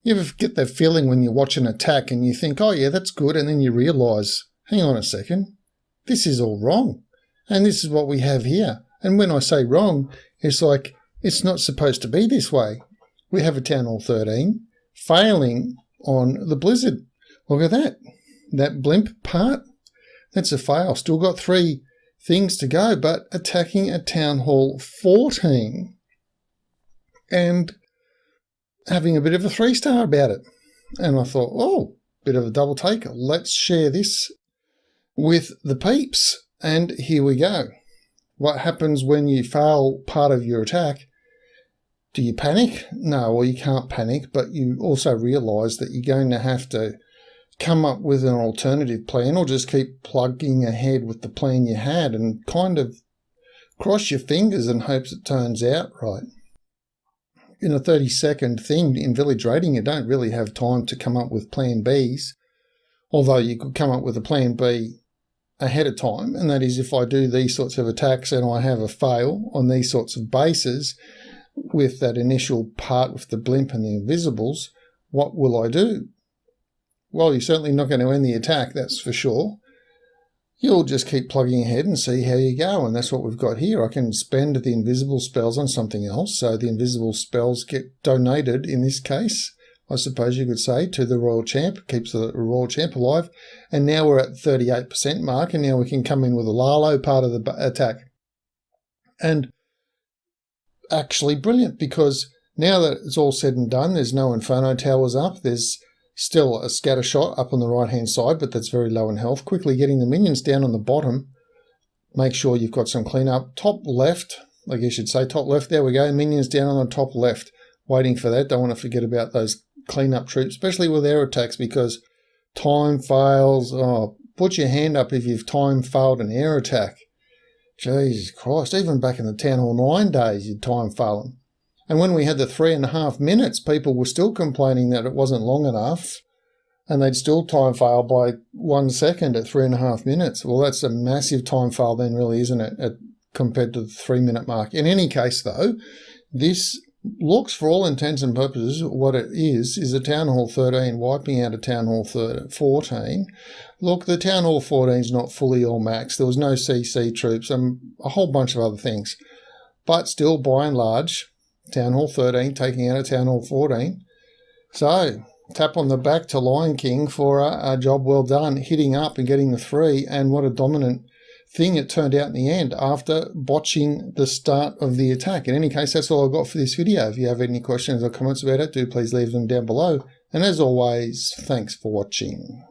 You ever get that feeling when you watch an attack and you think, oh yeah, that's good, and then you realise, hang on a second, this is all wrong. And this is what we have here. And when I say wrong, it's like, it's not supposed to be this way. We have a Town Hall 13 failing on the blizzard. Look at that. That blimp part, that's a fail. Still got 3 things to go, but attacking a Town Hall 14 and having a bit of a 3-star about it. And I thought, oh, bit of a double take. Let's share this with the peeps. And here we go. What happens when you fail part of your attack? Do you panic? No, well, you can't panic, but you also realise that you're going to have to come up with an alternative plan or just keep plugging ahead with the plan you had and kind of cross your fingers and hopes it turns out right. In a 30-second thing in village raiding, you don't really have time to come up with plan Bs, although you could come up with a plan B ahead of time, and that is if I do these sorts of attacks and I have a fail on these sorts of bases with that initial part with the blimp and the invisibles, what will I do? Well, you're certainly not going to end the attack, that's for sure. You'll just keep plugging ahead and see how you go, and that's what we've got here. I can spend the invisible spells on something else, so the invisible spells get donated, in this case, I suppose you could say, to the Royal Champ, keeps the Royal Champ alive, and now we're at 38% mark, and now we can come in with a Lalo part of the attack. And actually brilliant, because now that it's all said and done, there's no Inferno Towers up, there's still a scatter shot up on the right-hand side, but that's very low in health. Quickly getting the minions down on the bottom. Make sure you've got some cleanup. Top left, I guess you'd say top left. There we go. Minions down on the top left. Waiting for that. Don't want to forget about those cleanup troops, especially with air attacks, because time fails. Oh, put your hand up if you've time failed an air attack. Jesus Christ. Even back in the Town Hall 9 days, you'd time fail them. And when we had the 3.5 minutes, people were still complaining that it wasn't long enough, and they'd still time fail by 1 second at 3.5 minutes. Well, that's a massive time fail then, really, isn't it, compared to the 3-minute mark. In any case, though, this looks, for all intents and purposes, what it is a Town Hall 13 wiping out a Town Hall 14. Look, the Town Hall 14 is not fully all max. There was no CC troops and a whole bunch of other things. But still, by and large, Town Hall 13 taking out a Town Hall 14. So, tap on the back to Lion King for a job well done, hitting up and getting the 3, and what a dominant thing it turned out in the end after botching the start of the attack. In any case, that's all I've got for this video. If you have any questions or comments about it, do please leave them down below. And as always, thanks for watching.